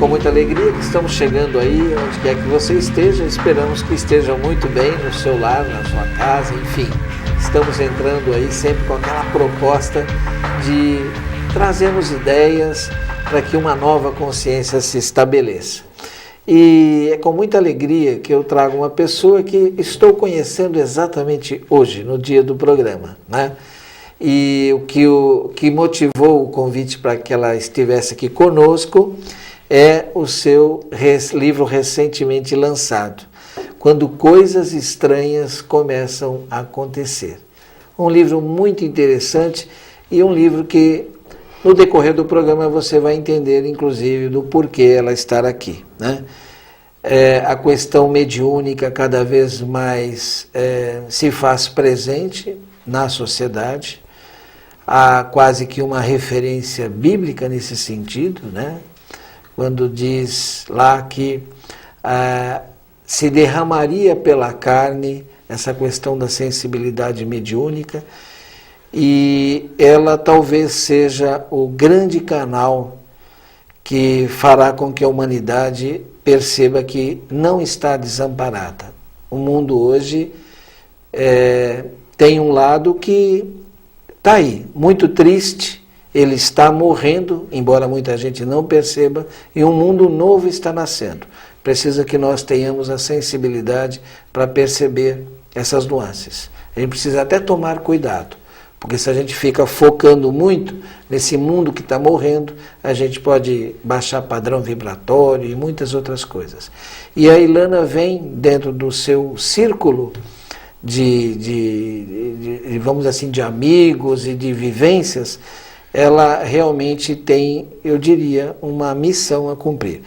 com muita alegria que estamos chegando aí, onde quer que você esteja. Esperamos que esteja muito bem no seu lar, na sua casa, enfim. Estamos entrando aí sempre com aquela proposta de trazermos ideias para que uma nova consciência se estabeleça. E é com muita alegria que eu trago uma pessoa que estou conhecendo exatamente hoje, no dia do programa, né? E o que motivou o convite para que ela estivesse aqui conosco é o seu livro recentemente lançado, Quando Coisas Estranhas Começam a Acontecer. Um livro muito interessante e um livro que, no decorrer do programa, você vai entender, inclusive, do porquê ela estar aqui, né? A questão mediúnica cada vez mais se faz presente na sociedade. Há quase que uma referência bíblica nesse sentido, né? Quando diz lá que se derramaria pela carne essa questão da sensibilidade mediúnica, e ela talvez seja o grande canal que fará com que a humanidade perceba que não está desamparada. O mundo hoje tem um lado que está aí, muito triste, ele está morrendo, embora muita gente não perceba, e um mundo novo está nascendo. Precisa que nós tenhamos a sensibilidade para perceber essas nuances. A gente precisa até tomar cuidado, porque se a gente fica focando muito nesse mundo que está morrendo, a gente pode baixar padrão vibratório e muitas outras coisas. E a Ilana vem dentro do seu círculo vamos assim, de amigos e de vivências. Ela realmente tem, eu diria, uma missão a cumprir.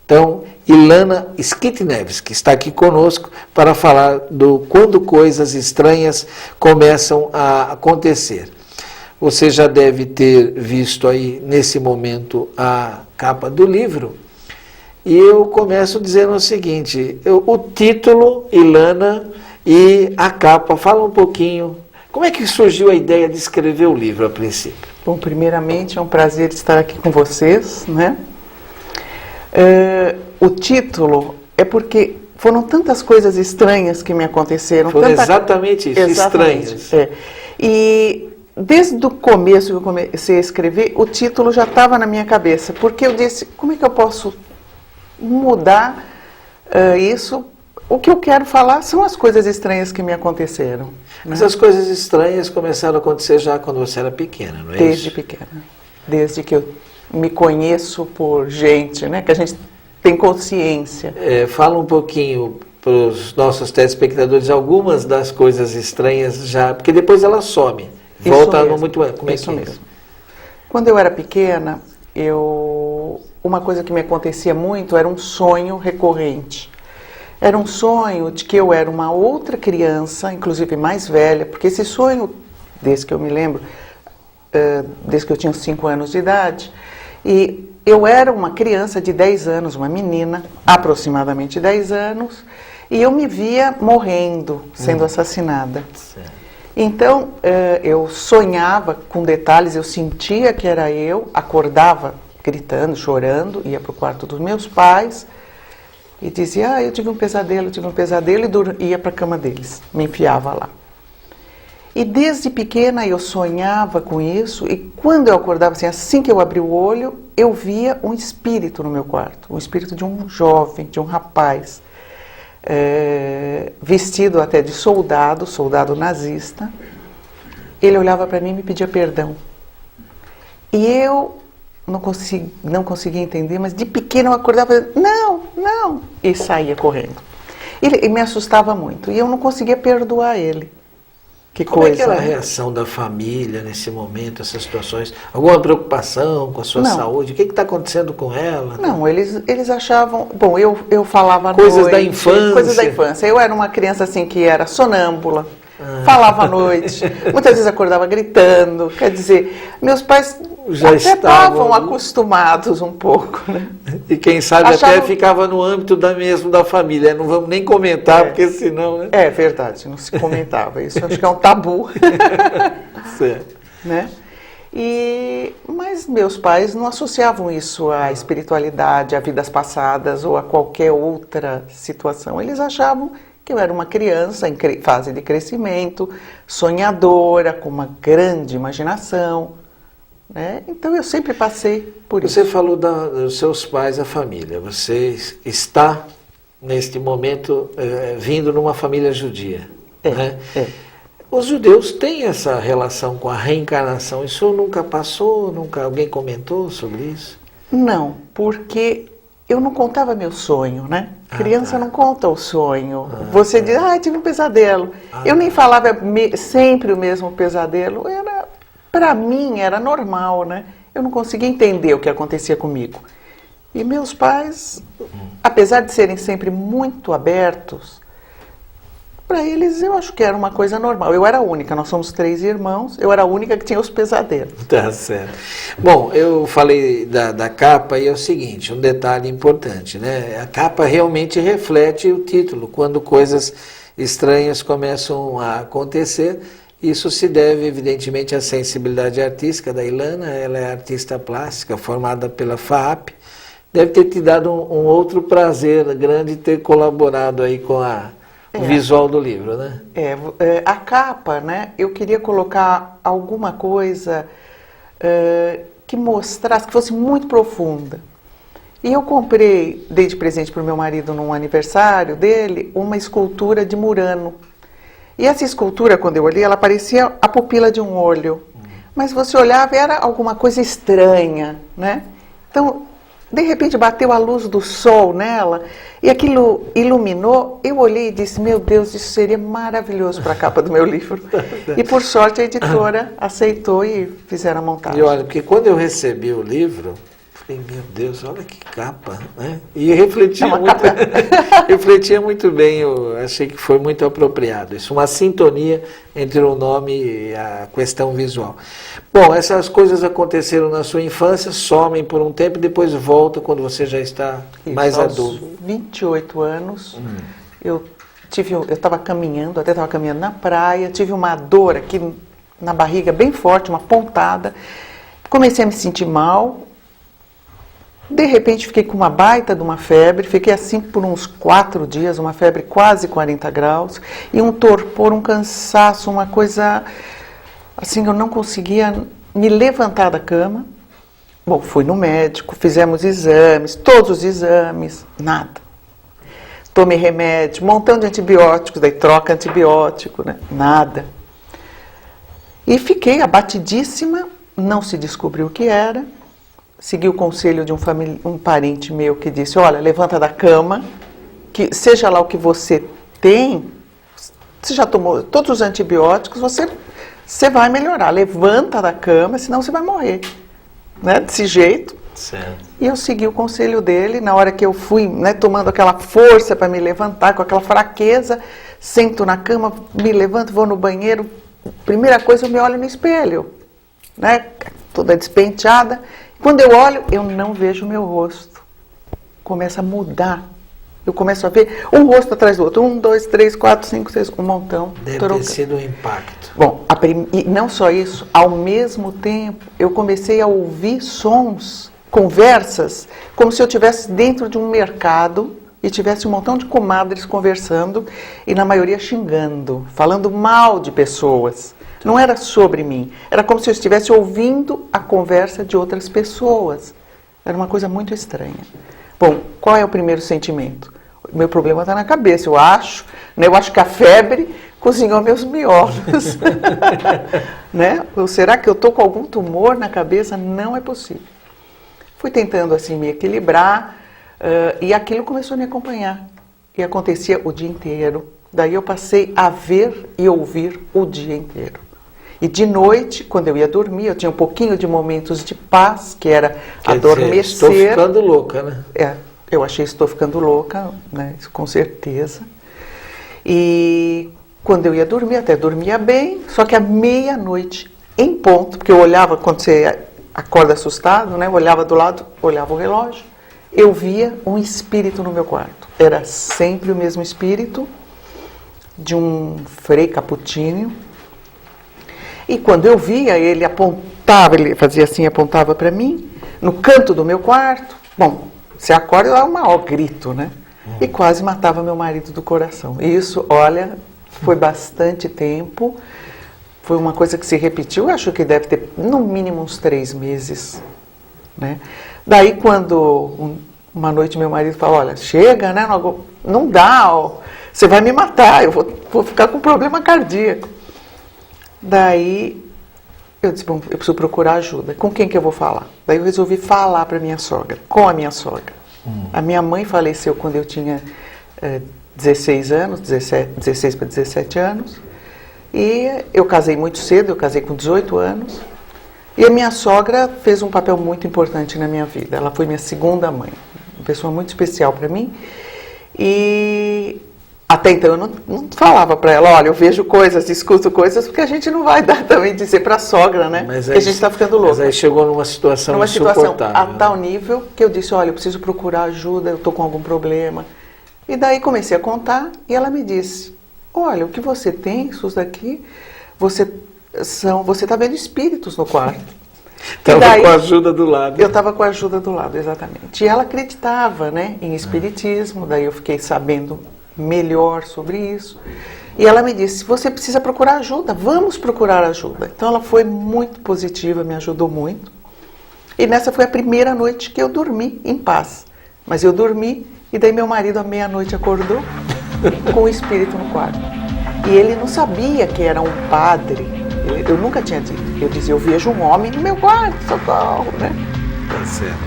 Então, Ilana Skitneves, que está aqui conosco para falar do Quando Coisas Estranhas Começam a Acontecer. Você já deve ter visto aí, nesse momento, a capa do livro. E eu começo dizendo o seguinte, o título, Ilana, e a capa, fala um pouquinho, como é que surgiu a ideia de escrever o livro a princípio? Bom, primeiramente é um prazer estar aqui com vocês, né? O título é porque foram tantas coisas estranhas que me aconteceram. Foram exatamente isso, exatamente, estranhas. E desde o começo que eu comecei a escrever, o título já estava na minha cabeça, porque eu disse, como é que eu posso mudar isso? O que eu quero falar são as coisas estranhas que me aconteceram. Né? Essas coisas estranhas começaram a acontecer já quando você era pequena, não é Desde isso? pequena. Desde que eu me conheço por gente, né? Que a gente tem consciência. Fala um pouquinho para os nossos telespectadores algumas das coisas estranhas já, porque depois ela some. Volta no muito antes. Como é isso que mesmo. Quando eu era pequena, uma coisa que me acontecia muito era um sonho recorrente. Era um sonho de que eu era uma outra criança, inclusive mais velha, porque esse sonho, desde que eu me lembro, desde que eu tinha 5 anos de idade, e eu era uma criança de 10 anos, uma menina, aproximadamente 10 anos, e eu me via morrendo, sendo assassinada. Certo. Então, eu sonhava com detalhes, eu sentia que era eu, acordava gritando, chorando, ia para o quarto dos meus pais, e dizia, eu tive um pesadelo, e ia para a cama deles, me enfiava lá. E desde pequena eu sonhava com isso, e quando eu acordava, assim que eu abri o olho, eu via um espírito no meu quarto, um espírito de um jovem, de um rapaz, vestido até de soldado nazista. Ele olhava para mim e me pedia perdão. E eu não conseguia entender, mas de pequena eu acordava, não, e saía correndo. Ele me assustava muito, e eu não conseguia perdoar ele. Como é que era a reação da família nesse momento, essas situações? Alguma preocupação com a sua saúde? O que está acontecendo com ela? Não, eles achavam... Bom, eu falava à noite... Coisas da infância. Eu era uma criança assim que era sonâmbula, falava à noite, muitas vezes acordava gritando. Quer dizer, meus pais já estavam acostumados um pouco, né? E quem sabe até ficava no âmbito mesmo da família. Não vamos nem comentar, porque senão... Né? É verdade, não se comentava. Isso acho que é um tabu. Certo. Né? Mas meus pais não associavam isso à espiritualidade, a vidas passadas ou a qualquer outra situação. Eles achavam que eu era uma criança em fase de crescimento, sonhadora, com uma grande imaginação, né? Então eu sempre passei por isso. Você falou dos seus pais, a família. Você está, neste momento, vindo numa família judia. Né? Os judeus têm essa relação com a reencarnação. Isso nunca passou? Nunca alguém comentou sobre isso? Não, porque eu não contava meu sonho, né? Criança não conta o sonho. Você diz, tive um pesadelo. Eu nem falava sempre o mesmo pesadelo. Para mim era normal, né? Eu não conseguia entender o que acontecia comigo. E meus pais, apesar de serem sempre muito abertos, para eles eu acho que era uma coisa normal. Eu era a única, nós somos 3 irmãos, eu era a única que tinha os pesadelos. Tá certo. Bom, eu falei da capa e é o seguinte, um detalhe importante, né? A capa realmente reflete o título, quando coisas estranhas começam a acontecer. Isso se deve, evidentemente, à sensibilidade artística da Ilana. Ela é artista plástica, formada pela FAAP. Deve ter te dado um outro prazer grande ter colaborado aí com o visual do livro, né? A capa, né? Eu queria colocar alguma coisa que mostrasse, que fosse muito profunda. E eu comprei, dei de presente para o meu marido num aniversário dele, uma escultura de Murano. E essa escultura, quando eu olhei, ela parecia a pupila de um olho. Mas você olhava e era alguma coisa estranha, né? Então, de repente bateu a luz do sol nela e aquilo iluminou. Eu olhei e disse, meu Deus, isso seria maravilhoso para a capa do meu livro. E por sorte a editora aceitou e fizeram a montagem. E olha, porque quando eu recebi o livro, falei, meu Deus, olha que capa, né? E refletia muito bem, eu achei que foi muito apropriado. Isso, uma sintonia entre o nome e a questão visual. Bom, essas coisas aconteceram na sua infância, somem por um tempo e depois voltam quando você já está mais adulto. Aos 28 anos, eu estava caminhando, até estava caminhando na praia, tive uma dor aqui na barriga bem forte, uma pontada, comecei a me sentir mal. De repente fiquei com uma baita de uma febre, fiquei assim por uns 4 dias, uma febre quase 40 graus, e um torpor, um cansaço, uma coisa assim, eu não conseguia me levantar da cama. Bom, fui no médico, fizemos exames, todos os exames, nada. Tomei remédio, um montão de antibióticos, daí troca antibiótico, né? Nada. E fiquei abatidíssima, não se descobriu o que era. Segui o conselho de um parente meu que disse, olha, levanta da cama, que seja lá o que você tem, você já tomou todos os antibióticos, você vai melhorar, levanta da cama, senão você vai morrer, né? Desse jeito. Certo. E eu segui o conselho dele, na hora que eu fui, né, tomando aquela força para me levantar, com aquela fraqueza, sento na cama, me levanto, vou no banheiro, primeira coisa eu me olho no espelho, né, toda despenteada. Quando eu olho, eu não vejo o meu rosto. Começa a mudar. Eu começo a ver um rosto atrás do outro. 1, 2, 3, 4, 5, 6, um montão. Deve ter sido um impacto. Bom, e não só isso, ao mesmo tempo, eu comecei a ouvir sons, conversas, como se eu estivesse dentro de um mercado e tivesse um montão de comadres conversando e na maioria xingando, falando mal de pessoas. Não era sobre mim, era como se eu estivesse ouvindo a conversa de outras pessoas. Era uma coisa muito estranha. Bom, qual é o primeiro sentimento? O meu problema está na cabeça, eu acho. Né? Eu acho que a febre cozinhou meus miolos. Né? Ou será que eu estou com algum tumor na cabeça? Não é possível. Fui tentando assim me equilibrar e aquilo começou a me acompanhar. E acontecia o dia inteiro. Daí eu passei a ver e ouvir o dia inteiro. E de noite, quando eu ia dormir, eu tinha um pouquinho de momentos de paz, que era adormecer. Estou ficando louca, né? Eu achei estou ficando louca, né? Isso com certeza. E quando eu ia dormir, até dormia bem, só que à meia-noite, em ponto, porque eu olhava, quando você acorda assustado, né? Eu olhava do lado, olhava o relógio, eu via um espírito no meu quarto. Era sempre o mesmo espírito, de um frei capuchinho. E quando eu via ele apontava assustava, ele fazia assim, apontava para mim, no canto do meu quarto. Bom, você acorda, é o maior grito, né? E quase matava meu marido do coração. E isso, olha, foi bastante tempo, foi uma coisa que se repetiu, eu acho que deve ter no mínimo uns 3 meses, né? Daí quando uma noite meu marido falou, olha, chega, né? Não dá, ó, você vai me matar, eu vou ficar com problema cardíaco. Daí eu disse, bom, eu preciso procurar ajuda. Com quem que eu vou falar? Daí eu resolvi falar para minha sogra, com a minha sogra. A minha mãe faleceu quando eu tinha 16 anos, 16 para 17 anos. E eu casei muito cedo, eu casei com 18 anos. E a minha sogra fez um papel muito importante na minha vida. Ela foi minha segunda mãe, uma pessoa muito especial para mim. E até então eu não falava para ela, olha, eu vejo coisas, escuto coisas, porque a gente não vai dar também dizer para a sogra, né? Porque a gente está ficando louco. Mas aí chegou numa situação insuportável. A tal nível que eu disse, olha, eu preciso procurar ajuda, eu estou com algum problema. E daí comecei a contar e ela me disse, olha, o que você tem, isso daqui, você está vendo espíritos no quarto. Estava com a ajuda do lado. Eu estava com a ajuda do lado, exatamente. E ela acreditava, né, em espiritismo, daí eu fiquei sabendo melhor sobre isso. E ela me disse, você precisa procurar ajuda, vamos procurar ajuda. Então ela foi muito positiva, me ajudou muito. E nessa foi a primeira noite que eu dormi em paz. Mas eu dormi e daí meu marido à meia-noite acordou com o espírito no quarto. E ele não sabia que era um padre. Eu nunca tinha dito. Eu dizia, eu vejo um homem no meu quarto, socorro, né? Tá certo.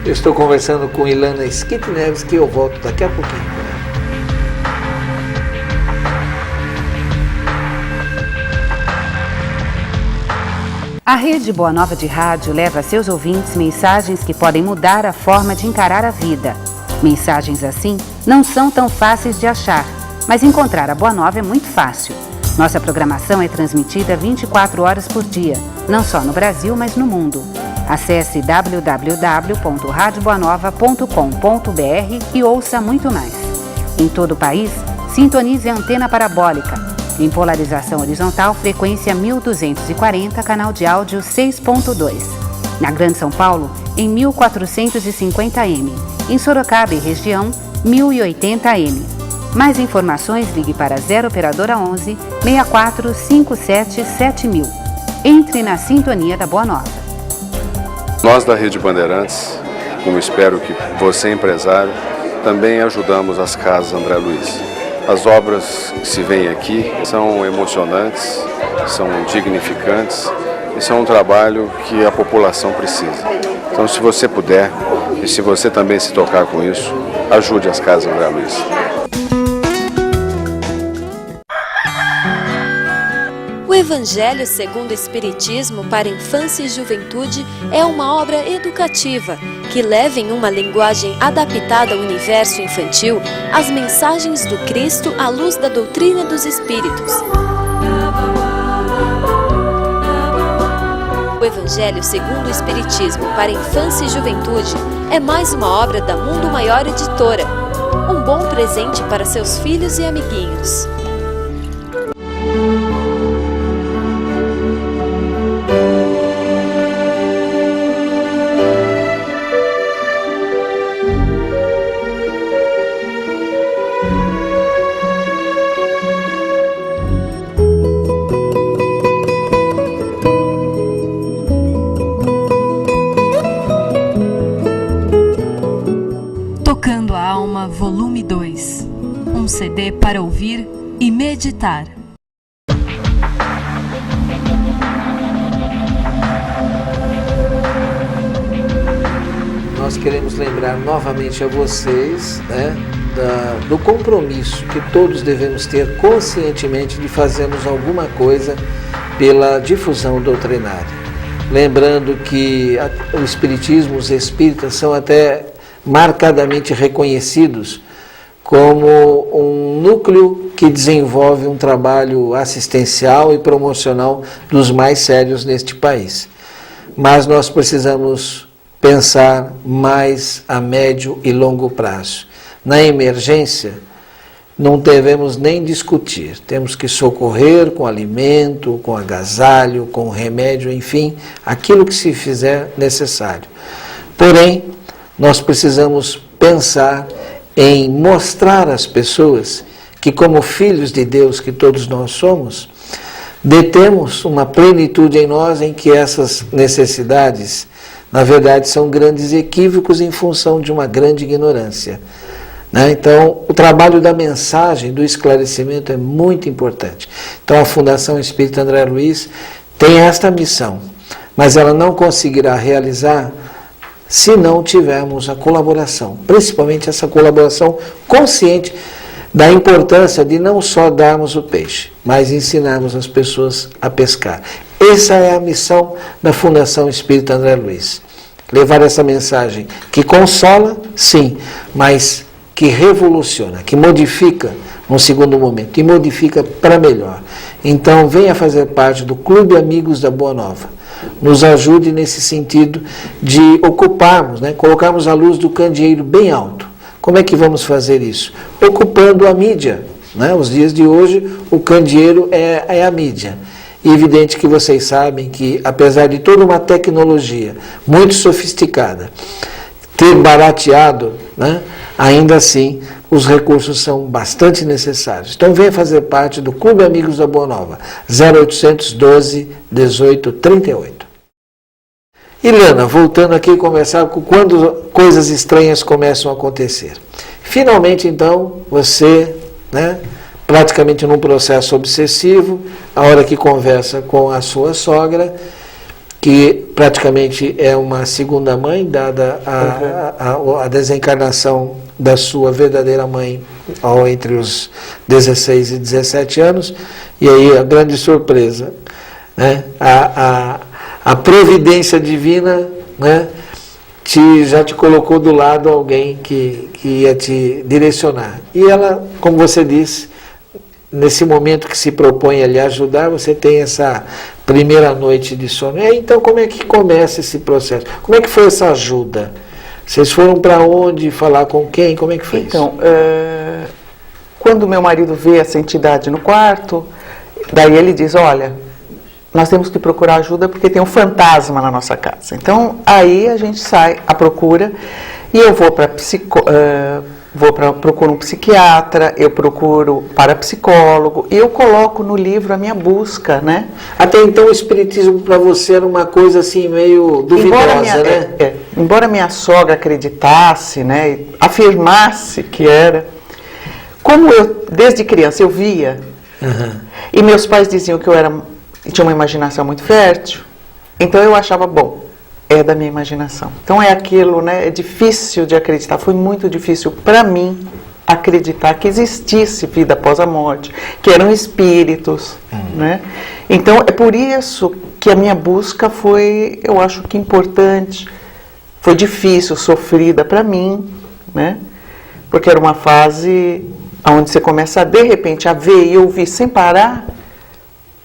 Eu estou conversando com Ilana Skit Neves, que eu volto daqui a pouquinho. A Rede Boa Nova de Rádio leva a seus ouvintes mensagens que podem mudar a forma de encarar a vida. Mensagens assim não são tão fáceis de achar, mas encontrar a Boa Nova é muito fácil. Nossa programação é transmitida 24 horas por dia, não só no Brasil, mas no mundo. Acesse www.radioboanova.com.br e ouça muito mais. Em todo o país, sintonize a antena parabólica. Em polarização horizontal, frequência 1240, canal de áudio 6.2. Na Grande São Paulo, em 1450M. Em Sorocaba e região, 1080M. Mais informações, ligue para 0 operadora 11 64 57 7000. Entre na sintonia da Boa Nova. Nós da Rede Bandeirantes, como espero que você, empresário, também ajudamos as casas André Luiz. As obras que se veem aqui são emocionantes, são dignificantes e são um trabalho que a população precisa. Então, se você puder e se você também se tocar com isso, ajude as casas André Luiz. O Evangelho segundo o Espiritismo para Infância e Juventude é uma obra educativa que leva em uma linguagem adaptada ao universo infantil as mensagens do Cristo à luz da doutrina dos Espíritos. O Evangelho segundo o Espiritismo para Infância e Juventude é mais uma obra da Mundo Maior Editora. Um bom presente para seus filhos e amiguinhos. Tocando a Alma, volume 2. Um CD para ouvir e meditar. Nós queremos lembrar novamente a vocês, né, do compromisso que todos devemos ter conscientemente de fazermos alguma coisa pela difusão doutrinária. Lembrando que o Espiritismo, os espíritas são até marcadamente reconhecidos como um núcleo que desenvolve um trabalho assistencial e promocional dos mais sérios neste país. Mas nós precisamos pensar mais a médio e longo prazo. Na emergência, não devemos nem discutir. Temos que socorrer com alimento, com agasalho, com remédio, enfim, aquilo que se fizer necessário. Porém, nós precisamos pensar em mostrar às pessoas que, como filhos de Deus que todos nós somos, detemos uma plenitude em nós em que essas necessidades, na verdade, são grandes equívocos em função de uma grande ignorância. Então, o trabalho da mensagem, do esclarecimento é muito importante. Então, a Fundação Espírita André Luiz tem esta missão, mas ela não conseguirá realizar se não tivermos a colaboração, principalmente essa colaboração consciente da importância de não só darmos o peixe, mas ensinarmos as pessoas a pescar. Essa é a missão da Fundação Espírita André Luiz. Levar essa mensagem que consola, sim, mas que revoluciona, que modifica num segundo momento, e modifica para melhor. Então, venha fazer parte do Clube Amigos da Boa Nova. Nos ajude nesse sentido de ocuparmos, colocarmos a luz do candeeiro bem alto. Como é que vamos fazer isso? Ocupando a mídia. Os dias de hoje, o candeeiro é a mídia. E evidente que vocês sabem que, apesar de toda uma tecnologia muito sofisticada, ter barateado, ainda assim, os recursos são bastante necessários. Então, venha fazer parte do Clube Amigos da Boa Nova, 0800 12 18 38. Ilana, voltando aqui a conversar com quando coisas estranhas começam a acontecer. Finalmente, então, você, praticamente num processo obsessivo, a hora que conversa com a sua sogra, que praticamente é uma segunda mãe, dada a desencarnação da sua verdadeira mãe entre os 16 e 17 anos, e aí a grande surpresa, a providência divina já te colocou do lado alguém que ia te direcionar. E ela, como você disse, nesse momento que se propõe a lhe ajudar, você tem essa primeira noite de sono. Então, como é que começa esse processo? Como é que foi essa ajuda? Vocês foram para onde? Falar com quem? Como é que foi isso? Quando meu marido vê essa entidade no quarto, daí ele diz, olha, nós temos que procurar ajuda porque tem um fantasma na nossa casa. Então, aí a gente sai à procura e eu vou para procuro um psiquiatra, eu procuro parapsicólogo, e eu coloco no livro a minha busca, Até então o espiritismo para você era uma coisa assim meio duvidosa, embora minha sogra acreditasse, e afirmasse que era, como eu, desde criança, eu via, e meus pais diziam que eu tinha uma imaginação muito fértil, então eu achava, bom, é da minha imaginação. Então é aquilo, é difícil de acreditar. Foi muito difícil para mim acreditar que existisse vida após a morte, que eram espíritos, Então é por isso que a minha busca foi, eu acho que importante, foi difícil, sofrida para mim, Porque era uma fase onde você começa de repente a ver e ouvir sem parar,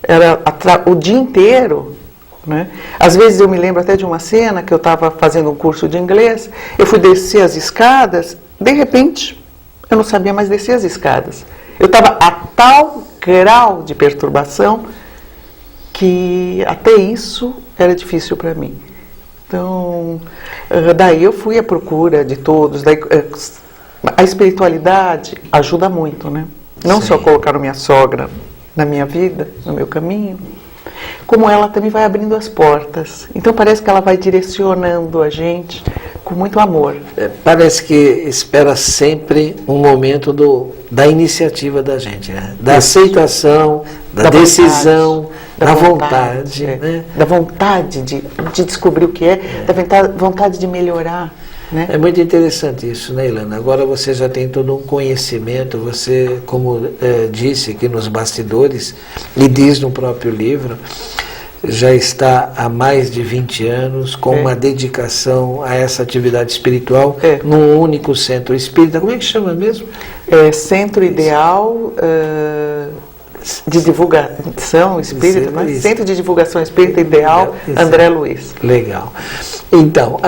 era o dia inteiro. Às vezes eu me lembro até de uma cena que eu estava fazendo um curso de inglês, eu fui descer as escadas, de repente eu não sabia mais descer as escadas. Eu estava a tal grau de perturbação que até isso era difícil para mim. Então, daí eu fui à procura de todos. Daí, a espiritualidade ajuda muito, Não só colocar a minha sogra na minha vida, no meu caminho, como ela também vai abrindo as portas. Então parece que ela vai direcionando a gente com muito amor. Parece que espera sempre um momento da iniciativa da gente, da aceitação, da decisão, da vontade. Da vontade de descobrir o que da vontade de melhorar. É muito interessante isso, Ilana? Agora você já tem todo um conhecimento, você, como disse aqui nos bastidores, e diz no próprio livro, já está há mais de 20 anos com uma dedicação a essa atividade espiritual num único centro espírita. Como é que chama mesmo? Centro Ideal de Divulgação Espírita, Centro de Divulgação Espírita Ideal André Luiz. Legal. Então,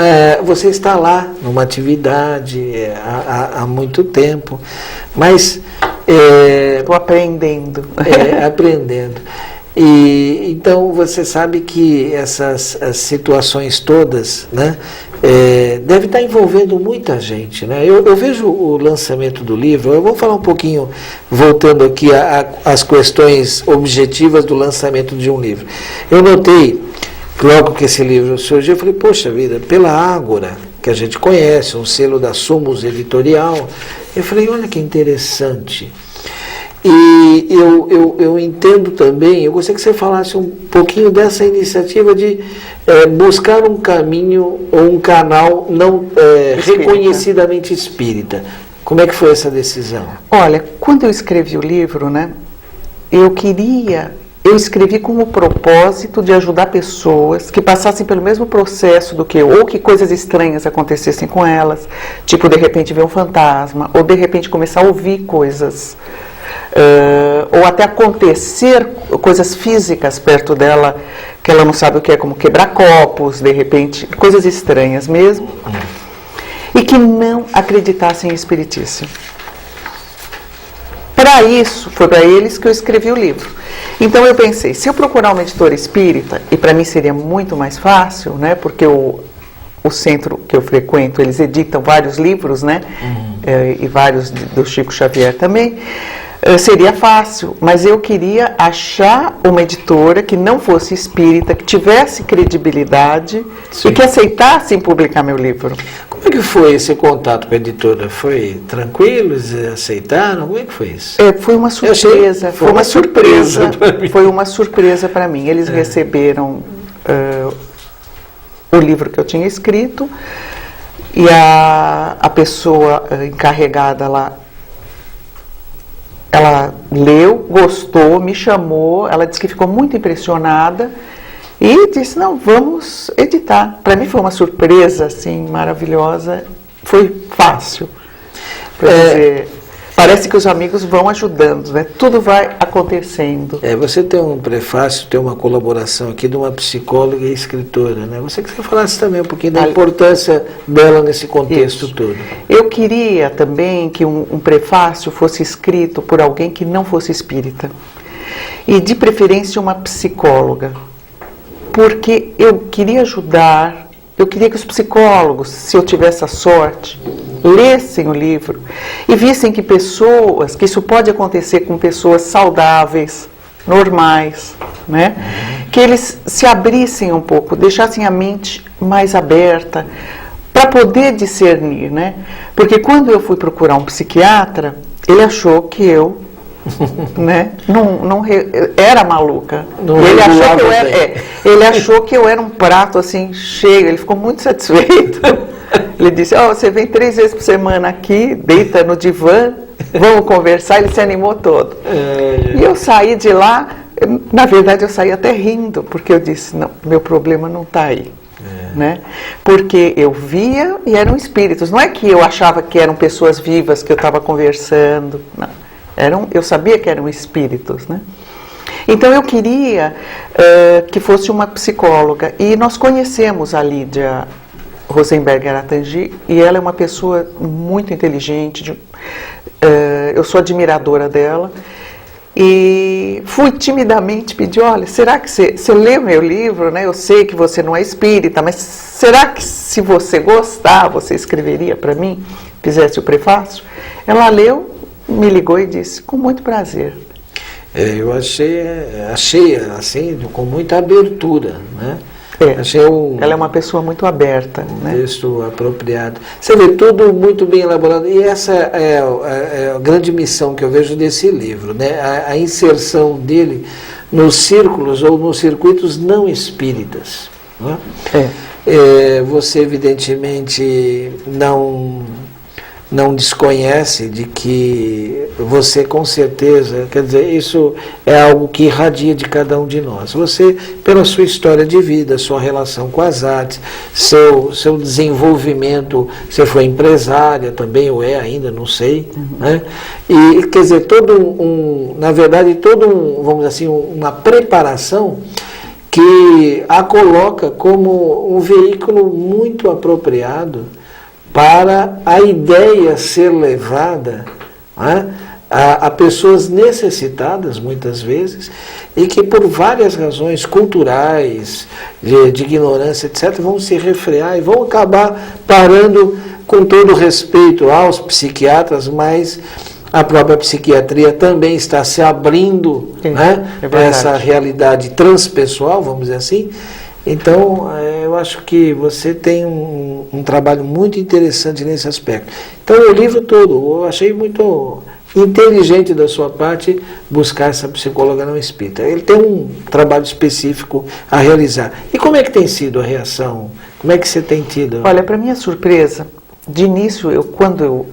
você está lá numa atividade há muito tempo, mas Estou aprendendo. Aprendendo. E então você sabe que essas as situações todas, né, deve estar envolvendo muita gente, né? Eu vejo o lançamento do livro. Eu vou falar um pouquinho, voltando aqui às questões objetivas do lançamento de um livro. Eu notei, logo que esse livro surgiu, eu falei, poxa vida, pela Ágora, que a gente conhece, um selo da Sumos Editorial, eu falei, olha que interessante. E eu entendo também, eu gostaria que você falasse um pouquinho dessa iniciativa de buscar um caminho ou um canal não reconhecidamente espírita. Como é que foi essa decisão? Olha, quando eu escrevi o livro, né, eu escrevi com o propósito de ajudar pessoas que passassem pelo mesmo processo do que eu, ou que coisas estranhas acontecessem com elas, tipo, de repente ver um fantasma, ou de repente começar a ouvir coisas, ou até acontecer coisas físicas perto dela, que ela não sabe o que é, como quebrar copos, de repente, coisas estranhas mesmo, e que não acreditassem em espiritismo. Para isso, foi para eles que eu escrevi o livro. Então eu pensei, se eu procurar uma editora espírita, e para mim seria muito mais fácil, né, porque o centro que eu frequento, eles editam vários livros, né, e vários do Chico Xavier também, seria fácil, mas eu queria achar uma editora que não fosse espírita, que tivesse credibilidade. Sim. E que aceitasse publicar meu livro. Como é que foi esse contato com a editora? Foi tranquilo? Eles aceitaram? Como é que foi isso? Foi uma surpresa. Foi uma surpresa. Foi uma surpresa para mim. Eles receberam o livro que eu tinha escrito e a pessoa encarregada lá, ela leu, gostou, me chamou, ela disse que ficou muito impressionada e disse, não, vamos editar. Para mim foi uma surpresa, assim, maravilhosa, foi fácil. Dizer, parece que os amigos vão ajudando, né? Tudo vai acontecendo. Você tem um prefácio, tem uma colaboração aqui de uma psicóloga e escritora, né? Você que você falasse também um pouquinho da importância dela nesse contexto todo. Eu queria também que um prefácio fosse escrito por alguém que não fosse espírita. E de preferência uma psicóloga. Porque eu queria ajudar, eu queria que os psicólogos, se eu tivesse a sorte, lessem o livro e vissem que isso pode acontecer com pessoas saudáveis, normais, né? Que eles se abrissem um pouco, deixassem a mente mais aberta para poder discernir, né? Porque quando eu fui procurar um psiquiatra, ele achou que eu né? Era maluca. Ele achou que eu era um prato assim cheio. Ele ficou muito satisfeito. Ele disse, você vem 3 vezes por semana aqui, deita no divã, vamos conversar. Ele se animou todo. E eu saí de lá, na verdade eu saí até rindo, porque eu disse, não, meu problema não está aí. Né? Porque eu via e eram espíritos. Não é que eu achava que eram pessoas vivas que eu estava conversando, não. Eu sabia que eram espíritos, né? Então eu queria que fosse uma psicóloga. E nós conhecemos a Lídia Rosenberg Aratangi, e ela é uma pessoa muito inteligente. Eu sou admiradora dela. E fui timidamente pedir, olha, será que você lê meu livro, né? Eu sei que você não é espírita, mas será que se você gostar, você escreveria para mim, fizesse o prefácio? Ela leu, me ligou e disse, com muito prazer. Eu achei assim, com muita abertura, né? Ela é uma pessoa muito aberta. Um texto apropriado. Você vê, tudo muito bem elaborado. E essa é a grande missão que eu vejo desse livro, né? A inserção dele nos círculos ou nos circuitos não espíritas. Né? Você, evidentemente, não desconhece de que você, com certeza, quer dizer, isso é algo que irradia de cada um de nós. Você, pela sua história de vida, sua relação com as artes, seu desenvolvimento, você foi empresária também, ou é ainda, não sei, né? E, quer dizer, na verdade, vamos dizer assim, uma preparação que a coloca como um veículo muito apropriado para a ideia ser levada, né, a pessoas necessitadas, muitas vezes, e que por várias razões culturais, de ignorância, etc., vão se refrear e vão acabar parando, com todo respeito aos psiquiatras, mas a própria psiquiatria também está se abrindo, né, para essa realidade transpessoal, vamos dizer assim. Então, eu acho que você tem um trabalho muito interessante nesse aspecto. Então, o livro todo, eu achei muito inteligente da sua parte buscar essa psicóloga não espírita. Ele tem um trabalho específico a realizar. E como é que tem sido a reação? Como é que você tem tido? Olha, para minha surpresa, de início, quando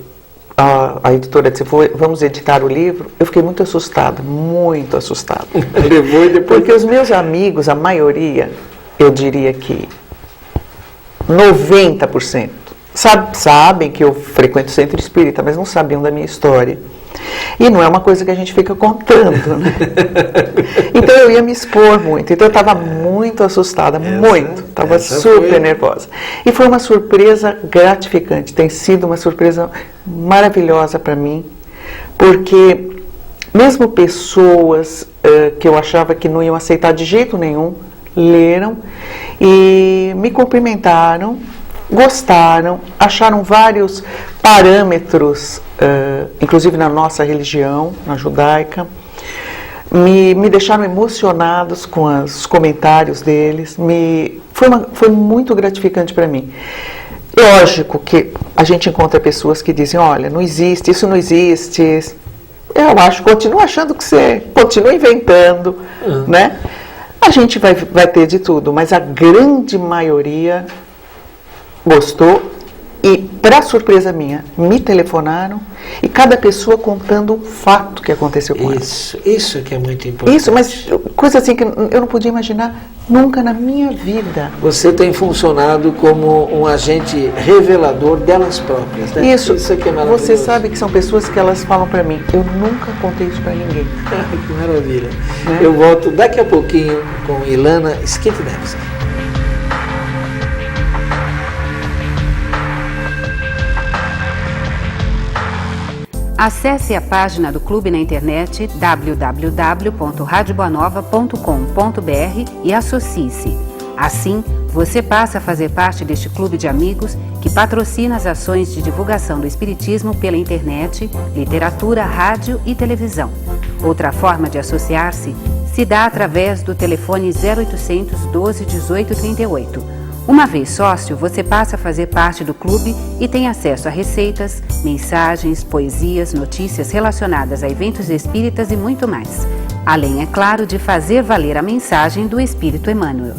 a editora disse, vamos editar o livro, eu fiquei muito assustada, muito assustada. Levou e depois... Porque os meus amigos, a maioria, eu diria que 90%, sabem que eu frequento o centro espírita, mas não sabiam da minha história. E não é uma coisa que a gente fica contando, né? Então eu ia me expor muito. Então eu estava muito assustada, estava super nervosa. E foi uma surpresa gratificante, tem sido uma surpresa maravilhosa para mim, porque mesmo pessoas que eu achava que não iam aceitar de jeito nenhum, leram e me cumprimentaram, gostaram, acharam vários parâmetros, inclusive na nossa religião, na judaica, me deixaram emocionados com os comentários deles, foi muito gratificante para mim. Lógico que a gente encontra pessoas que dizem, olha, não existe, isso não existe, continuo achando que você continua inventando, né? A gente vai ter de tudo, mas a grande maioria gostou e, para surpresa minha, me telefonaram e cada pessoa contando um fato que aconteceu com isso. Isso que é muito importante. Isso, mas coisa assim que eu não podia imaginar nunca na minha vida. Você tem funcionado como um agente revelador delas próprias, né? Isso que é maravilhoso. Você sabe que são pessoas que elas falam para mim, eu nunca contei isso para ninguém. Que maravilha. Eu volto daqui a pouquinho com Ilana Skitnevski. Acesse a página do Clube na internet www.radioboanova.com.br e associe-se. Assim, você passa a fazer parte deste clube de amigos que patrocina as ações de divulgação do Espiritismo pela internet, literatura, rádio e televisão. Outra forma de associar-se se dá através do telefone 0800 12 18 38. Uma vez sócio, você passa a fazer parte do clube e tem acesso a receitas, mensagens, poesias, notícias relacionadas a eventos espíritas e muito mais. Além, é claro, de fazer valer a mensagem do Espírito Emmanuel.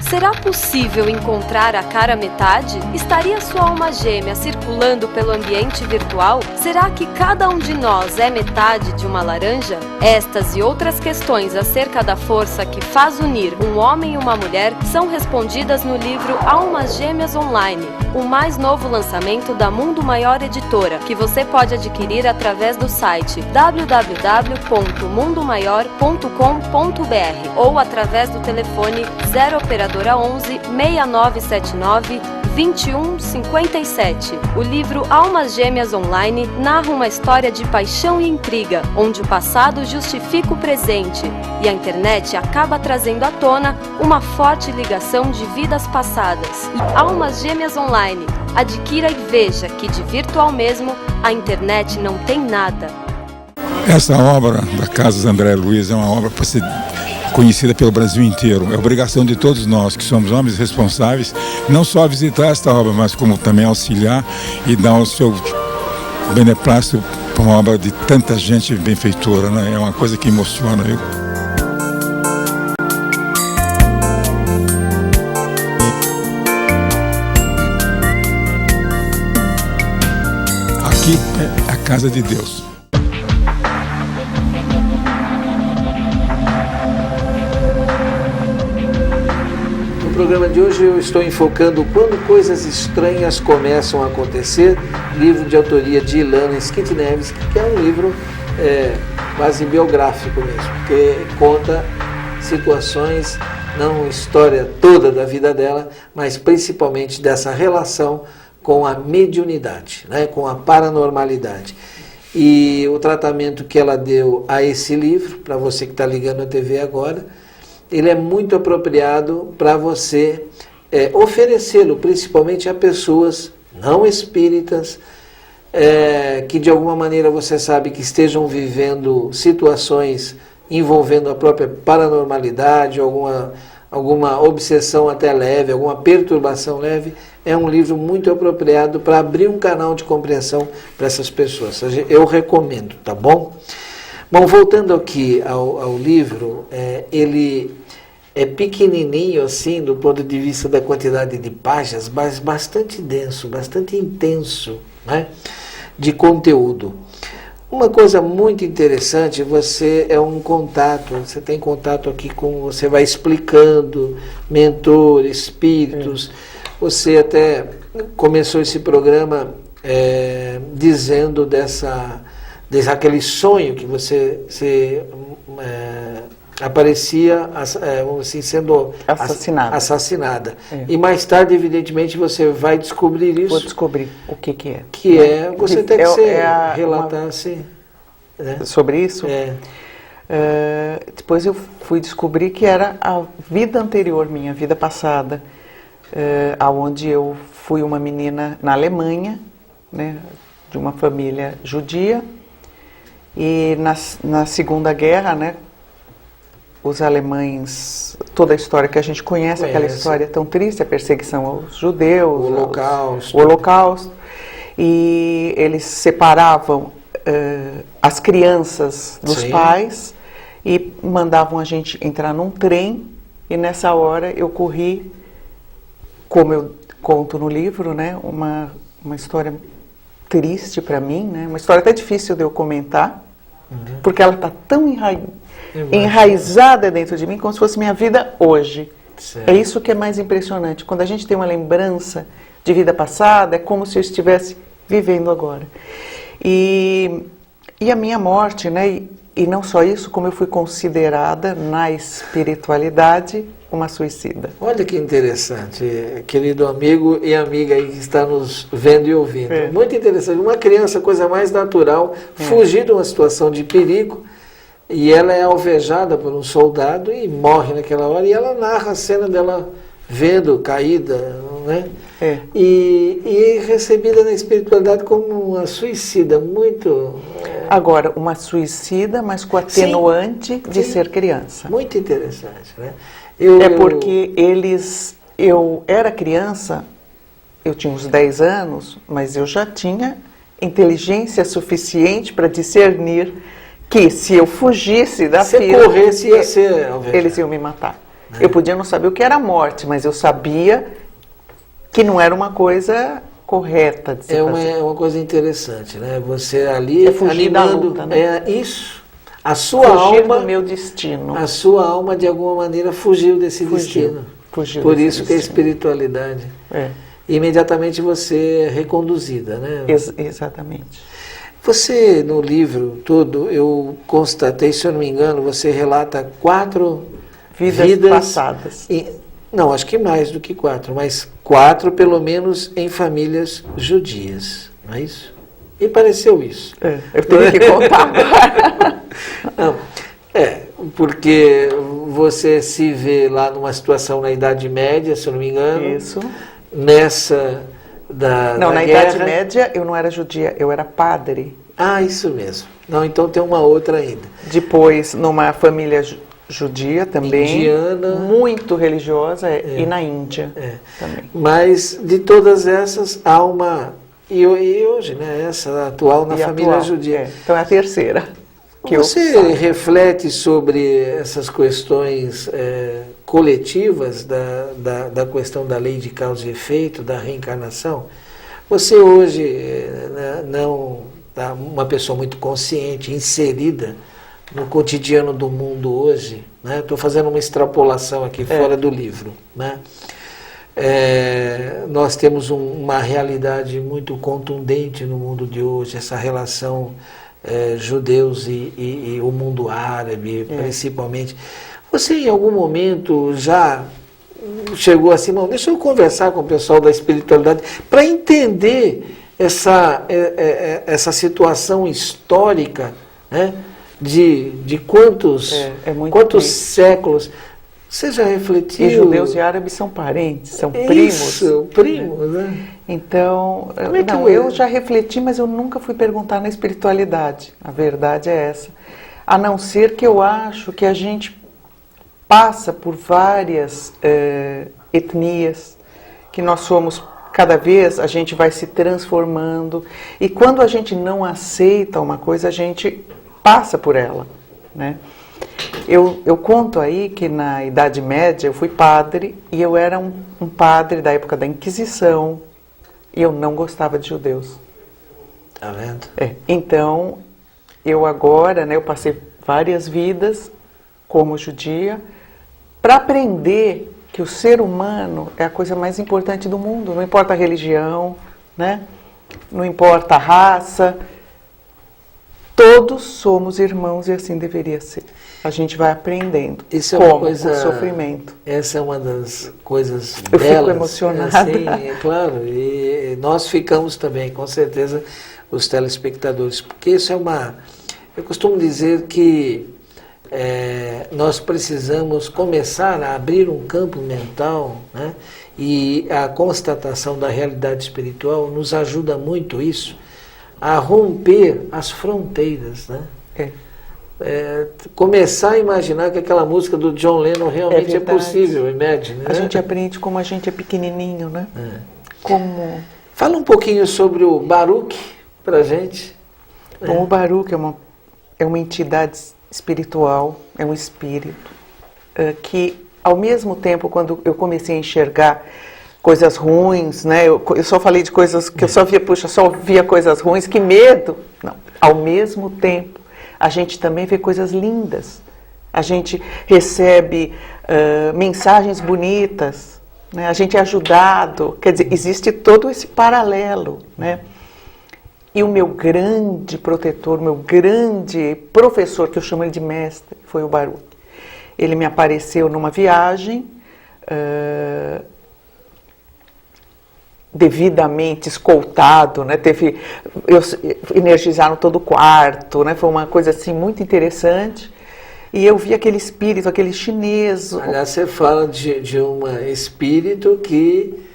Será possível encontrar a cara metade? Estaria sua alma gêmea circulando pelo ambiente virtual? Será que cada um de nós é metade de uma laranja? Estas e outras questões acerca da força que faz unir um homem e uma mulher são respondidas no livro Almas Gêmeas Online, o mais novo lançamento da Mundo Maior Editora, que você pode adquirir através do site www.mundomaior.com.br ou através do telefone 0 operadora 11 6979 2157. O livro Almas Gêmeas Online narra uma história de paixão e intriga, onde o passado justifica o presente e a internet acaba trazendo à tona uma forte ligação de vidas passadas. Almas Gêmeas Online. Adquira e veja que de virtual mesmo a internet não tem nada. Essa obra da Casa André Luiz é uma obra para ser conhecida pelo Brasil inteiro. É obrigação de todos nós, que somos homens responsáveis, não só visitar esta obra, mas como também auxiliar e dar o seu beneplácito para uma obra de tanta gente benfeitora, né? É uma coisa que emociona. Aqui é a casa de Deus. No programa de hoje eu estou enfocando Quando Coisas Estranhas Começam a Acontecer, livro de autoria de Ilana Skitnevski, que é um livro quase biográfico mesmo, que conta situações, não a história toda da vida dela, mas principalmente dessa relação com a mediunidade, né, com a paranormalidade. E o tratamento que ela deu a esse livro, para você que está ligando a TV agora, ele é muito apropriado para você oferecê-lo, principalmente a pessoas não espíritas, que de alguma maneira você sabe que estejam vivendo situações envolvendo a própria paranormalidade, alguma obsessão até leve, alguma perturbação leve. É um livro muito apropriado para abrir um canal de compreensão para essas pessoas. Eu recomendo, tá bom? Bom, voltando aqui ao livro, ele é pequenininho assim, do ponto de vista da quantidade de páginas, mas bastante denso, bastante intenso, né, de conteúdo. Uma coisa muito interessante, você você tem contato aqui com, você vai explicando mentor, espíritos. Você até começou esse programa dizendo aquele sonho que você aparecia assim, sendo assassinada. E mais tarde, evidentemente, você vai descobrir isso. Vou descobrir o que é. Você tem que relatasse... Sobre isso? Depois eu fui descobrir que era a vida anterior, minha vida passada, aonde eu fui uma menina na Alemanha, né, de uma família judia, e na Segunda Guerra, né, os alemães, toda a história que a gente conhece, aquela história tão triste, a perseguição aos judeus, o Holocausto, e eles separavam as crianças dos pais e mandavam a gente entrar num trem, e nessa hora eu corri, como eu conto no livro, né, uma história triste para mim, né, uma história até difícil de eu comentar, porque ela está tão enraizada dentro de mim, como se fosse minha vida hoje. Certo. É isso que é mais impressionante. Quando a gente tem uma lembrança de vida passada, é como se eu estivesse vivendo agora. E a minha morte, né? E não só isso, como eu fui considerada na espiritualidade uma suicida. Olha que interessante, querido amigo e amiga aí que está nos vendo e ouvindo. Muito interessante. Uma criança, coisa mais natural, fugir de uma situação de perigo, e ela é alvejada por um soldado e morre naquela hora, e ela narra a cena dela vendo caída, né? E recebida na espiritualidade como uma suicida, muito... Agora, uma suicida, mas com atenuante de ser criança. Muito interessante, né? Porque eu era criança, eu tinha uns 10 anos, mas eu já tinha inteligência suficiente para discernir que se eu fugisse da fila, corresse, ia ser alvejado. Eles iam me matar. Eu podia não saber o que era morte, mas eu sabia que não era uma coisa correta de se fazer. É uma coisa interessante, né? Você ali fugir da luta, né? Isso. A sua fugir alma, do meu destino. A sua alma, de alguma maneira, fugiu desse destino. Por isso que a espiritualidade. Imediatamente você é reconduzida, né? Exatamente. Você, no livro todo, eu constatei, se eu não me engano, você relata 4 vidas passadas. Não, acho que mais do que 4, mas 4 pelo menos em famílias judias, não é isso? Me pareceu isso. Eu teria que contar agora. Não, porque você se vê lá numa situação na Idade Média, se eu não me engano. Isso. Nessa na Idade Média eu não era judia, eu era padre. Ah, isso mesmo. Não, então tem uma outra ainda. Depois, numa família judia também, indiana, muito religiosa, e na Índia também. Mas de todas essas há uma, e hoje, né, essa atual na família judia. Então é a terceira. Você reflete sobre essas questões coletivas da questão da lei de causa e efeito, da reencarnação? Você hoje não tá uma pessoa muito consciente, inserida no cotidiano do mundo hoje, né? Estou fazendo uma extrapolação aqui fora do livro, né? Nós temos uma realidade muito contundente no mundo de hoje, essa relação judeus e o mundo árabe, principalmente. Você em algum momento já chegou assim, bom, deixa eu conversar com o pessoal da espiritualidade para entender essa situação histórica, né, de quantos séculos. Você já refletiu? E judeus e árabes são parentes, são primos. Primos, né? Então, eu já refleti, mas eu nunca fui perguntar na espiritualidade. A verdade é essa. A não ser que eu acho que a gente passa por várias etnias, que nós somos, cada vez a gente vai se transformando. E quando a gente não aceita uma coisa, a gente passa por ela, né? Eu conto aí que na Idade Média eu fui padre e eu era um padre da época da Inquisição e eu não gostava de judeus. Tá vendo? Então, eu agora, né, eu passei várias vidas como judia para aprender que o ser humano é a coisa mais importante do mundo. Não importa a religião, né? Não importa a raça. Todos somos irmãos e assim deveria ser. A gente vai aprendendo. Isso é como uma coisa, o sofrimento. Essa é uma das coisas eu belas. Fico emocionada. Assim, é claro. E nós ficamos também, com certeza, os telespectadores. Porque isso é uma... Eu costumo dizer que nós precisamos começar a abrir um campo mental, né? E a constatação da realidade espiritual nos ajuda muito isso, a romper as fronteiras, né? Começar a imaginar que aquela música do John Lennon realmente é possível, Imagine. A gente aprende como a gente é pequenininho, né? Como... Fala um pouquinho sobre o Baruch pra gente. Bom, o Baruch é uma entidade espiritual, é um espírito que, ao mesmo tempo, quando eu comecei a enxergar coisas ruins, né? Eu só falei de coisas que eu só via coisas ruins, que medo. Não. Ao mesmo tempo, a gente também vê coisas lindas. A gente recebe mensagens bonitas, né? A gente é ajudado. Quer dizer, existe todo esse paralelo, né? E o meu grande protetor, meu grande professor, que eu chamo ele de mestre, foi o Baruch. Ele me apareceu numa viagem, devidamente escoltado, né? Energizaram todo o quarto, né? Foi uma coisa assim muito interessante. E eu vi aquele espírito, aquele chinês. Aliás, você fala de um espírito que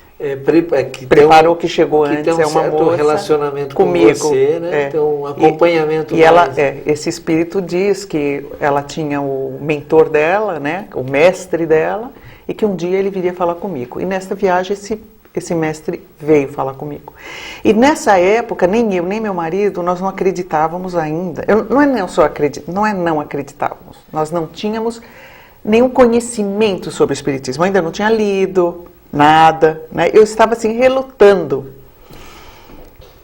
preparou, que chegou antes, tem um certo moça relacionamento comigo, com você, né? Tem um acompanhamento. E ela, esse espírito diz que ela tinha o mentor dela, né? O mestre dela, e que um dia ele viria falar comigo. E nesta viagem esse mestre veio falar comigo. E nessa época, nem eu, nem meu marido, nós não acreditávamos ainda. Não acreditávamos. Nós não tínhamos nenhum conhecimento sobre o espiritismo. Eu ainda não tinha lido nada, né? Eu estava assim relutando.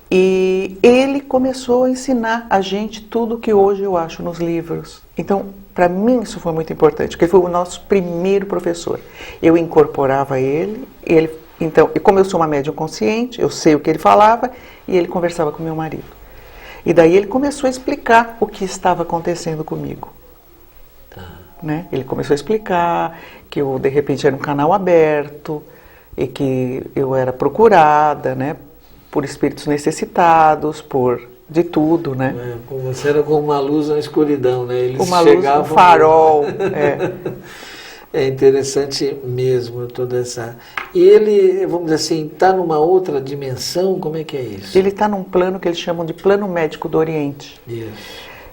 E ele começou a ensinar a gente tudo que hoje eu acho nos livros. Então, para mim isso foi muito importante, porque ele foi o nosso primeiro professor. Eu incorporava ele, então, e como eu sou uma médium consciente, eu sei o que ele falava, e ele conversava com meu marido. E daí ele começou a explicar o que estava acontecendo comigo. Né? Ele começou a explicar que eu, de repente, era um canal aberto, e que eu era procurada, né, por espíritos necessitados, de tudo, né? Você era como uma luz na escuridão, né? Eles uma luz, um farol. É interessante mesmo toda essa... E ele, vamos dizer assim, está numa outra dimensão? Como é que é isso? Ele está num plano que eles chamam de plano médico do Oriente. Isso.